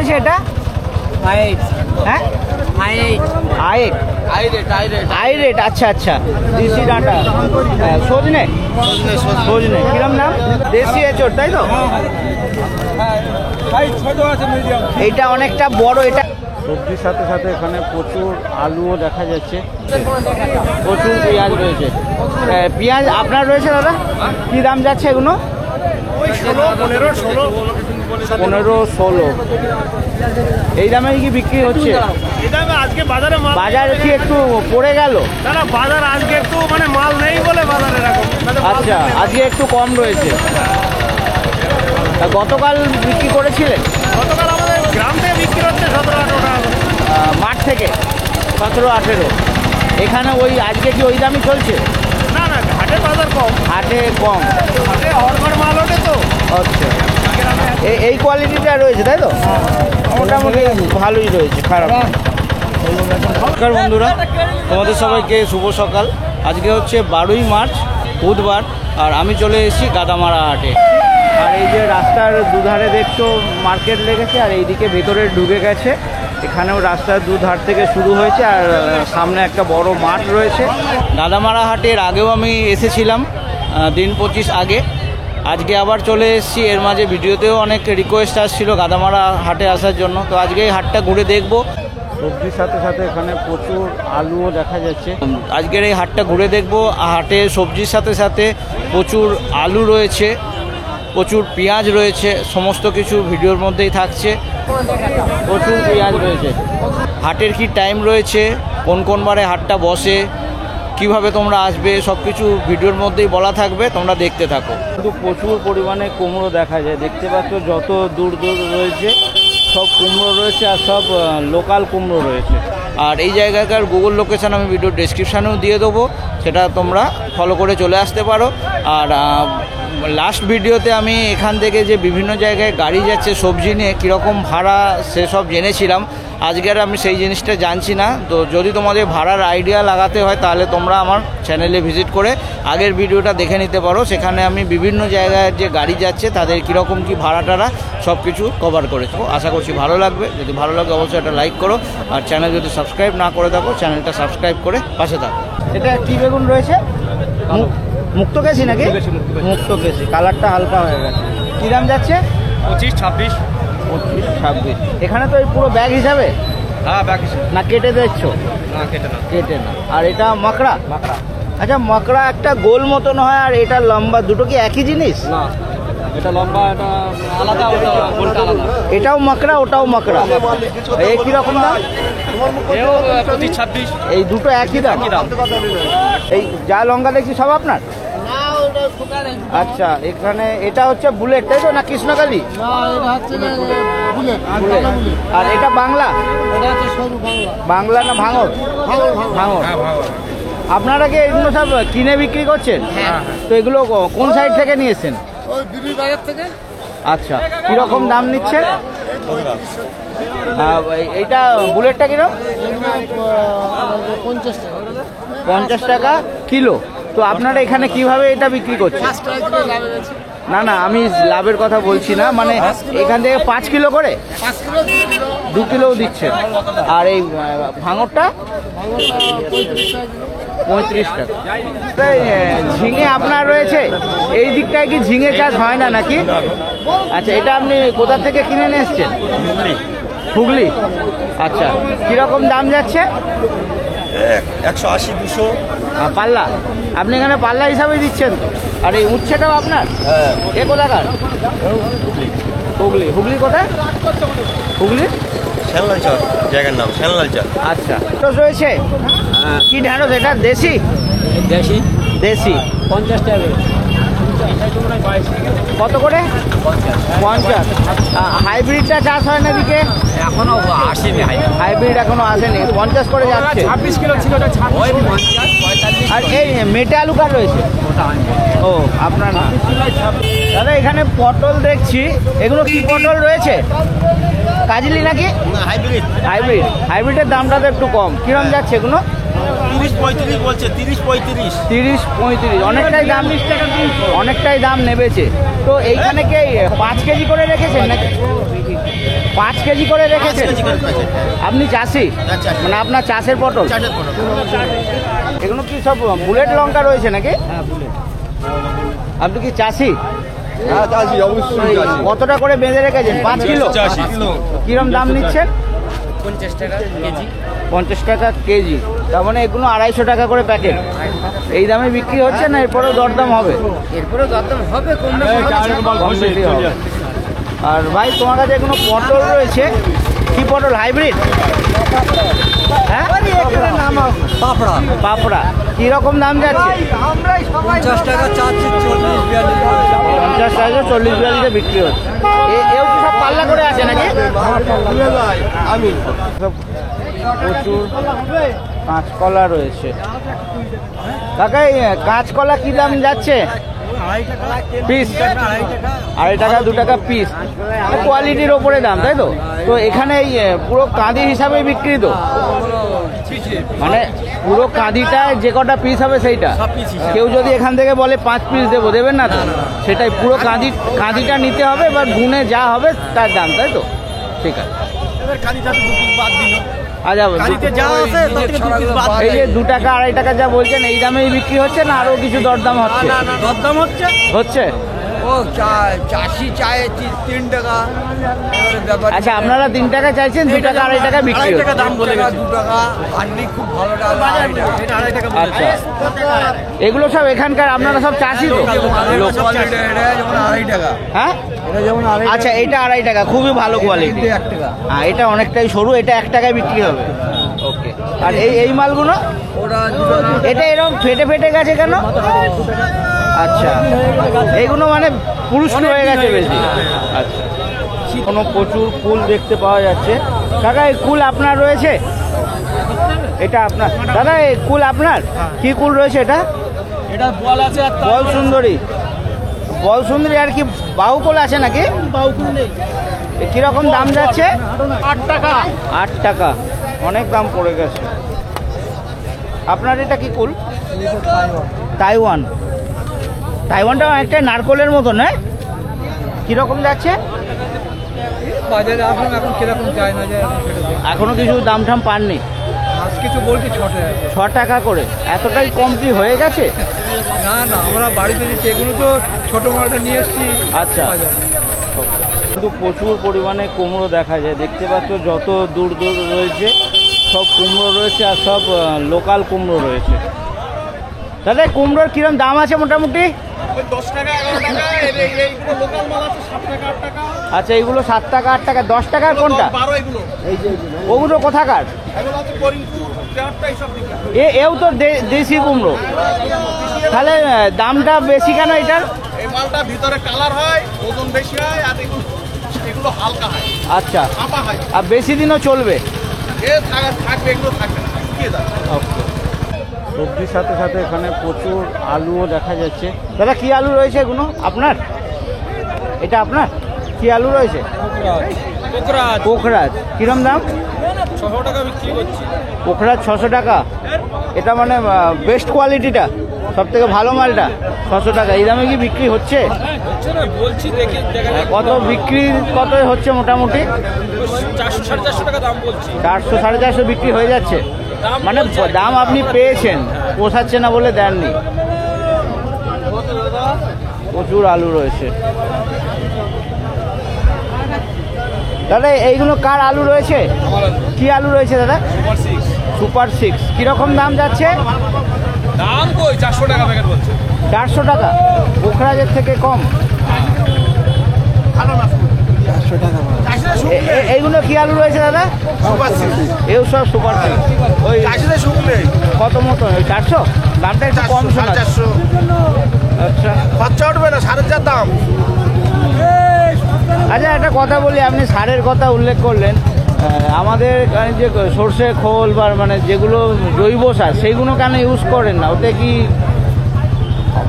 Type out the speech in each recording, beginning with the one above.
রয়েছে এটা? হ্যাঁ, আইরেট। আচ্ছা আচ্ছা, দেশি ডাঁটা। সজনে কিরম নাম? দেশি এঁচড়, তাই তো? এইটা অনেকটা বড়। এটা সবজির সাথে সাথে এখানে প্রচুর আলুও দেখা যাচ্ছে, প্রচুর পেঁয়াজ রয়েছে। পেঁয়াজ আপনার রয়েছে দাদা? কি দাম যাচ্ছে এগুলো? 15-16 এই দামে কি বিক্রি হচ্ছে? আজকে বাজার কি একটু পড়ে গেল? বাজার আজকে একটু মানে মাল নেই বলে বাজার এরকম। আচ্ছা, আজকে একটু কম রয়েছে। গতকাল বিক্রি করেছিলেন? গতকাল আমাদের গ্রাম থেকে বিক্রি হচ্ছে 17-18 টাকা। মাঠ থেকে 17-18। এখানে ওই আজকে কি ওই দামই চলছে? না না, হাটে বাজার কম। হাটে কম, হাটে হরমার মাল ওঠে তো। আচ্ছা, এই কোয়ালিটিটা রয়েছে, তাই তো? মোটামুটি ভালোই রয়েছে, খারাপ না। নমস্কার বন্ধুরা, তোমাদের সবাইকে শুভ সকাল। আজকে হচ্ছে 12ই মার্চ, বুধবার, আর আমি চলে এসেছি গাদামারা হাটে। আর এই যে রাস্তার দুধারে দেখছো মার্কেট লেগেছে, আর এইদিকে ভেতরে ঢুকে গেছে। এখানেও রাস্তার দুধার থেকে শুরু হয়েছে, আর সামনে একটা বড় মাঠ রয়েছে। গাদামারা হাটের আগেও আমি এসেছিলাম দিন 25 আগে। আজকে আবার চলে এসেছি। এর মাঝে ভিডিওতেও অনেক রিকোয়েস্ট আসছিল গাদামারা হাটে আসার জন্য, তো আজকে এই হাটটা ঘুরে দেখব। সবজির সাথে সাথে এখানে প্রচুর আলুও দেখা যাচ্ছে। আজকের এই হাটটা ঘুরে দেখব। হাটে সবজির সাথে সাথে প্রচুর আলু রয়েছে, প্রচুর পেঁয়াজ রয়েছে, সমস্ত কিছু ভিডিওর মধ্যেই থাকছে। প্রচুর পেঁয়াজ রয়েছে। হাটের কি টাইম রয়েছে, কোন কোন বারে হাটটা বসে, কিভাবে তোমরা আসবে, সব কিছু ভিডিওর মধ্যেই বলা থাকবে, তোমরা দেখতে থাকো। কিন্তু প্রচুর পরিমাণে কুমড়ো দেখা যায়, দেখতে পাচ্ছ যত দূর দূর রয়েছে সব কুমড়ো রয়েছে, আর সব লোকাল কুমড়ো রয়েছে। আর এই জায়গাকার গুগল লোকেশান আমি ভিডিও ডেসক্রিপশানেও দিয়ে দেবো, সেটা তোমরা ফলো করে চলে আসতে পারো। আর লাস্ট ভিডিওতে আমি এখান থেকে যে বিভিন্ন জায়গায় গাড়ি যাচ্ছে সবজি নিয়ে কীরকম ভাড়া সেসব জেনেছিলাম। আজকের আমি সেই জিনিসটা জানছি না। তো যদি তোমাদের ভাড়ার আইডিয়া লাগাতে হয় তাহলে তোমরা আমার চ্যানেলে ভিজিট করে আগের ভিডিওটা দেখে নিতে পারো। সেখানে আমি বিভিন্ন জায়গায় যে গাড়ি যাচ্ছে তাদের কীরকম কী ভাড়া টাড়া সব কিছু কভার করেছি। আশা করছি ভালো লাগবে। যদি ভালো লাগে অবশ্যই একটা লাইক করো, আর চ্যানেল যদি সাবস্ক্রাইব না করে থাকো চ্যানেলটা সাবস্ক্রাইব করে পাশে থাকো। এটা কী বেগুন রয়েছে? মুক্ত কেসি নাকি? মুক্ত কেসি, কালারটা হালকা হয়ে গেছে। কী দাম যাচ্ছে? 25-26। 25-26। এখানে তো এই পুরো ব্যাগ হিসাবে? হ্যাঁ, ব্যাগ হিসাবে। না কেটে দিচ্ছ? না, কেটে না। আর এটা মাকড়া? আচ্ছা, মাকড়া একটা গোল মতন হয়, আর এটা লম্বা, দুটো কি একই জিনিস? না, এটা লম্বা, এটা আলাদা, ওটা গোলটা আলাদা। এটাও মাকড়া, ওটাও মাকড়া। এই কিরকম দাম? 25-26। এই দুটো একই দাম? এই যা লঙ্কা দেখছি সব আপনার? আচ্ছা, এখানে এটা হচ্ছে বুলেট, তাই তো? না কৃষ্ণকালী? আর এটা বাংলা? বাংলা না ভাঙর? ভাঙর। আপনারা কি এগুলো সব কিনে বিক্রি করছেন? তো এগুলো কোন সাইড থেকে নিয়েছেন? আচ্ছা, কিরকম দাম নিচ্ছেন? এইটা বুলেটটা কিরকম? 50 টাকা কিলো। তো আপনারা এখানে কিভাবে এটা বিক্রি করছেন? না না, আমি লাভের কথা বলছি না, মানে এখান থেকে 5 কিলো করে 2 কিলোও দিচ্ছেন। আর এই ভাঙরটা 35 টাকা। ঝিঙে আপনার রয়েছে? এই দিকটায় কি ঝিঙে চাষ হয় না নাকি? আচ্ছা, এটা আপনি কোথা থেকে কিনে নিয়ে এসছেন? হুগলি। আচ্ছা, কীরকম দাম যাচ্ছে? 180-200 পাল্লা? আপনি এখানে পাল্লা হিসাবে দিচ্ছেন? আর এই উচ্ছেটাও আপনার? এ কোথাকার? হুগলি। হুগলি কোথায়? হুগলি শ্যামলালচর, জায়গার নাম শ্যামলালচর। আচ্ছা, ঢেঁড়স রয়েছে? কি ঢেঁড়স এটা? দেশি? দেশি 50 টাকা। কত করে? 50। হাইব্রিডটা চাষ হয় না দিকে? এখনো আসেনি, হাইব্রিড এখনো আসেনি। 50 করে যাচ্ছে। 26 কিলো ছিল, ওটা 46। আর এই মেটে আলু কার রয়েছে? ও, আপনার না। দাদা, এখানে পটল দেখছি, এগুলো কি পটল রয়েছে? কাজলি নাকি? হাইব্রিড। হাইব্রিডের দামটা তো একটু কম। কিরম যাচ্ছে এগুলো? 30-35 বলছে। 30-35। 30-35, অনেকটাই দাম নেবেছে। তো এইখানে কি 5 কেজি করে রেখেছেন নাকি? 5 কেজি করে রেখেছেন? আপনি চাষি? মানে আপনার চাষের পটল? এগুলো কি সব বুলেট লঙ্কা রয়েছে নাকি? আপনি কি চাষি? হ্যাঁ চাষি, অবশ্যই চাষি। কতটা করে বেঁধে রেখেছেন? 5 কিলো? কিরম দাম নিচ্ছেন? 50 টাকা কেজি। 50 টাকা কেজি, তার মানে এগুলো 250 টাকা করে প্যাকেট। এই দামে বিক্রি হচ্ছে না এরপরেও দরদাম হবে? এরপরে দরদাম হবে, কম কম বেশি হবে। আর ভাই তোমার কাছে এগুলো পটল রয়েছে, কি পটল? হাইব্রিড? হ্যাঁ, পাপড়া পাপড়া কিরকম দাম যাচ্ছে? 50 টাকা চাচ্ছি, 50 টাকা 40-42 বিক্রি হচ্ছে। এও কি সব পাল্লা করে আছে নাকি? আমি সব প্রচুর কাঁচকলা রয়েছে। কাকা এই কাঁচকলা কি দাম যাচ্ছে পিস? 2.5 টাকা 2 টাকা পিস, কোয়ালিটির ওপরে দাম, তাই তো? তো এখানে এই পুরো কাঁদি হিসাবে বিক্রি তো, মানে পুরো কাঁদিটা যে কটা পিস হবে সেইটা? কেউ যদি এখান থেকে বলে 5 পিস দেবো, দেবেন না তো? সেটাই, পুরো কাঁদিটা নিতে হবে, এবার গুনে যা হবে তার দাম, তাই তো? ঠিক আছে। এই যে 2 টাকা 2.5 টাকা যা বলছেন, এই দামেই বিক্রি হচ্ছে না আরো কিছু দরদাম হচ্ছে? দরদাম হচ্ছে। হচ্ছে। ও চাষি চায় 3 টাকা। আচ্ছা, আপনারা 3 টাকা চাইছেন, 2 টাকা 2.5 টাকা বিক্রি হচ্ছে। দাম বলে 2 টাকা হান্ডি খুব ভালো টাকা। আচ্ছা, এগুলো সব এখানকার, আপনারা সব চাষি তো? লোক। হ্যাঁ, আচ্ছা, এটা 2.5 টাকা, খুবই ভালো কোয়ালিটি। হ্যাঁ, এটা অনেকটাই সরু, এটা 1 টাকায় বিক্রি হবে। ওকে। আর এই মালগুলো এটা এরকম ফেটে ফেটে গেছে কেন? আচ্ছা, এইগুলো মানে পুরুষ্ট হয়ে গেছে বেশি। আচ্ছা, কোনো প্রচুর ফুল দেখতে পাওয়া যাচ্ছে। কাকা এই কুল আপনার রয়েছে? এটা আপনার? দাদা এই কুল আপনার? কি কুল রয়েছে এটা? এটা বল আছে, বল সুন্দরী। বল সুন্দরী আর কি বাহুকুল আছে নাকি? বাউকুল নেই। কিরকম দাম যাচ্ছে? 8 টাকা। 8 টাকা, অনেক দাম পড়ে গেছে। আপনার এটা কি কুল? তাইওয়ান। তাইওয়ানটা অনেকটা নারকলের মতো, না? কিরকম যাচ্ছে? বাজারে আসুন, এখন কিরকম চাই না যায়, এখনো কিছু দাম ঠাম পাননি? আজ কিছু বলছি 6 টাকা। 6 টাকা করে, এতটাই কমতি হয়ে গেছে? না না, আমরা বাড়িতে দিচ্ছি, এগুলো তো ছোট মালটা নিয়ে এসছি। আচ্ছা, কিন্তু প্রচুর পরিমাণে কুমড়ো দেখা যায়, দেখতে পাচ্ছ যত দূর দূর রয়েছে সব কুমড়ো রয়েছে, আর সব লোকাল কুমড়ো রয়েছে। দাদা কুমড়োর কিরম দাম আছে মোটামুটি? 10 টাকা 11 টাকা। এইগুলো লোকাল মাল আছে 7 টাকা 8 টাকা। আচ্ছা, এগুলো 7 টাকা 8 টাকা। 10 টাকার কোনটা? 12 এগুলো। ওগুলো কোথাকার? এগুলো আছে করিমপুর, চারটাই সব দিকে। এও তো দেশি কুমড়ো, তাহলে দামটা বেশি কেন এটার? এই মালটা ভিতরে কালার হয়, ওজন বেশি হয়, আর এগুলো হালকা হয়। আচ্ছা, চাপা হয়। আর বেশি দিনও চলবে? থাকবে, এগুলো থাকবে না, শুকিয়ে যাবে। সবজির সাথে সাথে এখানে প্রচুর আলুও দেখা যাচ্ছে। দাদা কি আলু রয়েছে এগুলো আপনার? এটা আপনার? কি আলু রয়েছে? পোখরাজ। কিরম দাম? 600 টাকা বিক্রি করছি। পোখরাজ 600 টাকা। এটা মানে বেস্ট কোয়ালিটিটা, সব থেকে ভালো মালটা 600 টাকা। এই দামে কি বিক্রি হচ্ছে? হচ্ছে না, বলছি দেখে কত বিক্রি কত হচ্ছে মোটামুটি? 400 450 টাকা দাম বলছি। 400 450 বিক্রি হয়ে যাচ্ছে, মানে দাম আপনি পেয়েছেন, পোষাচ্ছে না বলে দেননি। প্রচুর আলু রয়েছে। দাদা এইগুলো কার আলু রয়েছে? কি আলু রয়েছে দাদা? সুপার 6। কিরকম দাম যাচ্ছে? দাম কই 400 টাকা প্যাকেট বলছে। 400 টাকা, পোখরাজের থেকে কম। এইগুলো কি আলু রয়েছে দাদা? এও সব সুপার 6। ওই কত মতো? ওই 400? দামটা একটু কম শোনা। 450। আচ্ছা, খরচা উঠবে না, 4,500 দাম। আচ্ছা একটা কথা বলি, আপনি সারের কথা উল্লেখ করলেন, আমাদের যে সর্ষে খোল বা মানে যেগুলো জৈব সার, সেইগুলো কেন ইউজ করেন না? ওতে কি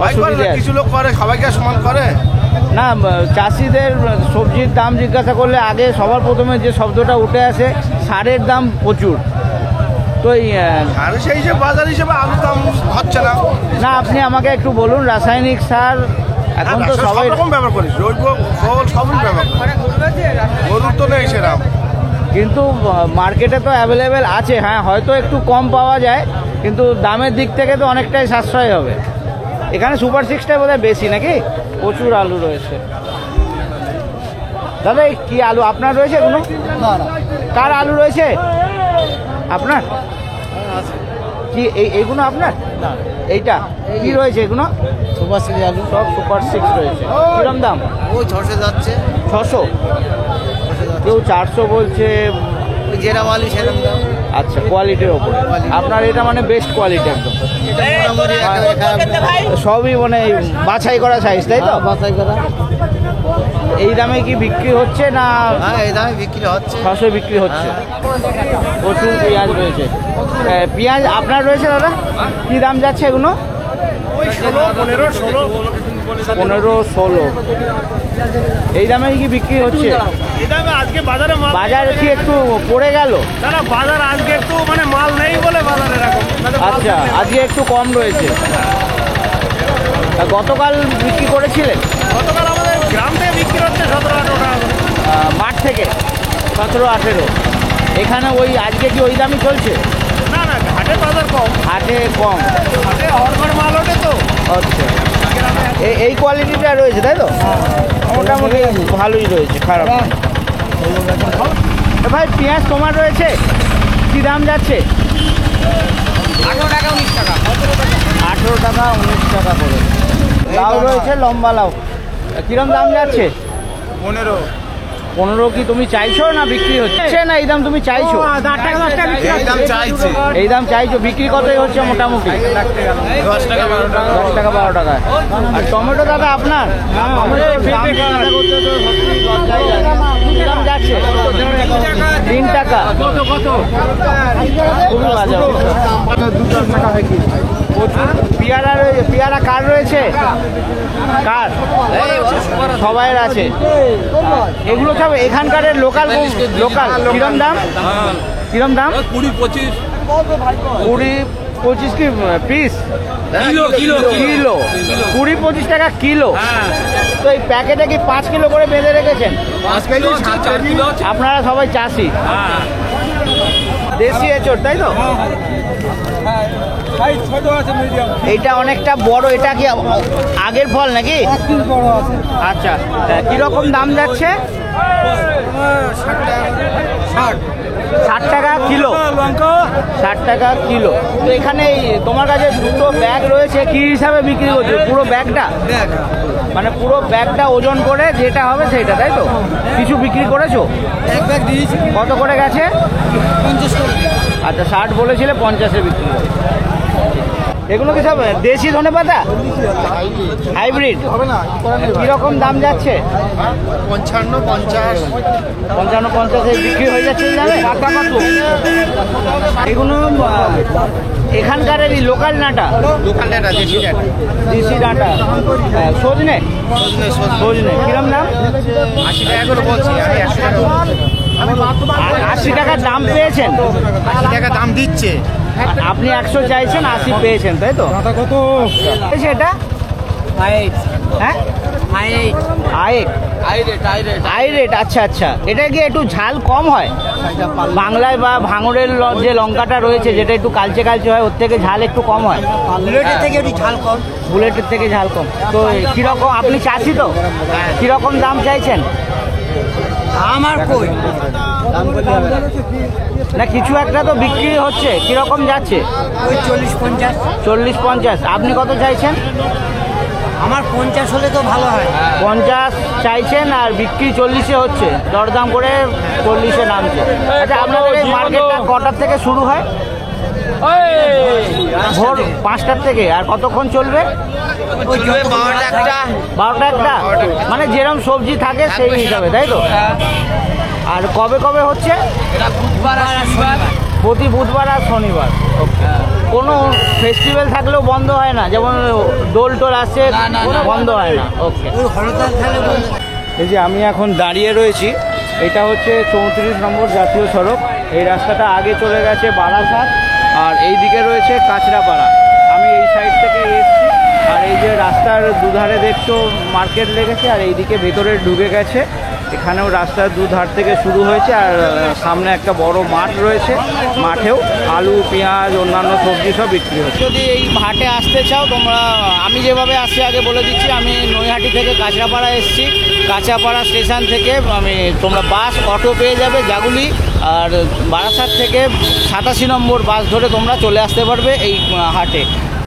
অসুবিধা আছে? কিছু লোক করে, সবাইকে সমান করে না, চাষিদের সবজির দাম জিজ্ঞাসা করলে আগে সবার প্রথমে যে শব্দটা উঠে আসে সারের দাম প্রচুর। তো আর সেই হিসেবে বাজার হিসেবে আলুর দাম হচ্ছে না। না, আপনি আমাকে একটু বলুন রাসায়নিক সার এখন তো সব সবাই রকম ব্যবহার করি, জৈব খোল সবই ব্যবহার করি। গরুর তো নেই সেরাম। কিন্তু মার্কেটে তো অ্যাভেলেবেল আছে, হ্যাঁ হয়তো একটু কম পাওয়া যায়, কিন্তু দামের দিক থেকে তো অনেকটাই সাশ্রয় হবে। এখানে সুপার সিক্সটাই বোধহয় বেশি নাকি, প্রচুর আলু রয়েছে। দাদা এই কি আলু আপনার রয়েছে এগুলো? কার আলু রয়েছে আপনার? কি এইগুলো আপনার? এইটা কি রয়েছে এগুলো? সুপার সিক্স আলু সব সুপার সিক্স রয়েছে। কিরম দাম? ওই 600 যাচ্ছে, 600, কেউ 400 বলছে। ওই যেরকম আলু সেরকম দাম। আচ্ছা, কোয়ালিটির ওপরে আপনার এটা মানে বেস্ট কোয়ালিটি একদম, এটা মোটামুটি একেবারে খারাপ না। সবই মানে বাছাই করা সাইজ তাই তো? বাছাই করা। এই দামে কি বিক্রি হচ্ছে না? হ্যাঁ, এই দামে বিক্রি হচ্ছে। 600 বিক্রি হচ্ছে। প্রচুর পেঁয়াজ রয়েছে। পেঁয়াজ আপনার রয়েছে দাদা? কি দাম যাচ্ছে এগুলো? 15-16 এই দামে কি বিক্রি হচ্ছে? আজকে বাজারে বাজার কি একটু পড়ে গেল? দাদা বাজার আজকে একটু মানে মাল নেই বলে বাজারে এরকম। আচ্ছা, আজকে একটু কম রয়েছে। তা গতকাল বিক্রি করেছিলেন? গতকাল আমাদের গ্রাম থেকে বিক্রি হচ্ছে 17-18 টাকা। মাঠ থেকে 17-18। এখানে ওই আজকে কি ওই দামই চলছে? না না, ঘাটে বাজার কম, হাটে কম। ঘাটে হরগড় মাল ওঠে তো। আচ্ছা, এই কোয়ালিটিটা রয়েছে তাই তো? মোটামুটি ভালোই রয়েছে, খারাপ না। ভাই পেঁয়াজ তোমার রয়েছে, কি দাম যাচ্ছে? 18 টাকা 19 টাকা। 18 টাকা 19 টাকা করে। লাউ রয়েছে, লম্বা লাউ, কিরম দাম যাচ্ছে? 15 কি তুমি চাইছো না বিক্রি হচ্ছে? না এই দাম তুমি চাইছো? এই দাম চাইছে। এই দাম চাইছো, বিক্রি কতই হচ্ছে মোটামুটি? 10 টাকা 12 টাকা। 10 টাকা 12 টাকা। আর টমেটো দাদা আপনার? দাম চিন্তা করতে তো সত্যি লজ্জাই লাগে। কি দাম যাচ্ছে? 3 টাকা। খুবই বাজে অবস্থা। 2 টাকা হয় কি? প্রচুর পেয়ারা রয়েছে। পেয়ারা কার রয়েছে? কার? সবাইয়ের আছে। এগুলো সব এখানকার লোকাল। লোকাল কিরম দাম? কিরম দাম? 20-25 20-25 কি পিস? কিলো কিলো 20-25 টাকা কিলো। তো এই প্যাকেটে কি 5 কিলো করে বেঁধে রেখেছেন? 5 কিলো 4 কিলো। আপনারা সবাই চাষি, দেশি এঁচড় তাই তো? এইটা অনেকটা বড়, এটা কি আগের ফল নাকি? আচ্ছা, কিরকম দাম যাচ্ছে? 60 টাকা কিলো। 60 টাকা কিলো। তো এখানে তোমার কাছে দুটো ব্যাগ রয়েছে, কি হিসাবে বিক্রি করছো? পুরো ব্যাগটা মানে পুরো ব্যাগটা ওজন করে যেটা হবে সেটা তাই তো? কিছু বিক্রি করেছো? এক ব্যাগ দিয়েছি। কত করে গেছে? 50 টাকা। আচ্ছা, 60 বলেছিলে, 50-এ বিক্রি করে। এগুলো কি সব দেশি ধনেপাতা? হাইব্রিড? কিরকম দাম যাচ্ছে? 55-50। 55-50-এ বিক্রি হয়ে যাচ্ছে এই দামে? এগুলো এখানকারেরই লোকাল ডাঁটা? লোকাল ডাটা, দেশি ডাটা। দেশি ডাঁটা। সজনে? সজনে কিরম দাম? 80 টাকা করে বলছি, আমি 100 টাকা বলছি। 80 টাকার দাম পেয়েছেন? 80 টাকা দাম দিচ্ছে। আপনি 100 চাইছেন, 80 পেয়েছেন তাই তো? কত? এটা হ্যাঁ আইরেট। আচ্ছা আচ্ছা, এটা কি একটু ঝাল কম হয়? বাংলায় বা ভাঙড়ের যে লঙ্কাটা রয়েছে যেটা একটু কালচে কালচে হয়, ওর থেকে ঝাল একটু কম হয়? বুলেটের থেকে একটু ঝাল কম। বুলেটের থেকে ঝাল কম। তো কিরকম, আপনি চাষি তো, কিরকম দাম চাইছেন? আমার কই না কিছু একটা তো বিক্রি হচ্ছে, কিরকম যাচ্ছে? ওই 40-50। 40-50। আপনি কত চাইছেন? আমার 50 হলে তো ভালো হয়। 50 চাইছেন আর বিক্রি 40-এ হচ্ছে, দরদাম করে 40-এ নামছে। আচ্ছা, আপনাদের এই মার্কেটটা কটার থেকে শুরু হয়? ভোর 5টার থেকে। আর কতক্ষণ চলবে? 12টা 1টা। মানে যেরকম সবজি থাকে সেই হিসাবে তাই তো? আর কবে কবে হচ্ছে? প্রতি বুধবার আর শনিবার। কোনো ফেস্টিভ্যাল থাকলেও বন্ধ হয় না, যেমন দোল টোল আসছে বন্ধ হয় না? ওকে। এই যে আমি এখন দাঁড়িয়ে রয়েছি, এটা হচ্ছে 34 নম্বর জাতীয় সড়ক। এই রাস্তাটা আগে চলে গেছে বারাসাত, আর এই দিকে রয়েছে কাঁচরাপাড়া। আমি এই সাইড থেকে এসেছি, আর এই যে রাস্তার দুধারে দেখছো মার্কেট লেগেছে, আর এইদিকে ভেতরে ঢুকে গেছে। এখানেও রাস্তার দুধার থেকে শুরু হয়েছে, আর সামনে একটা বড় মাঠ রয়েছে, মাঠেও আলু পেঁয়াজ অন্যান্য সবজি সব বিক্রি হচ্ছে। যদি এই হাটে আসতে চাও তোমরা, আমি যেভাবে আসছি আগে বলে দিচ্ছি, আমি নৈহাটি থেকে কাঁচরাপাড়া এসেছি। কাঁচরাপাড়া স্টেশন থেকে তোমরা বাস অটো পেয়ে যাবে জাগুলি, আর বারাসাত থেকে 87 নম্বর বাস ধরে তোমরা চলে আসতে পারবে এই হাটে।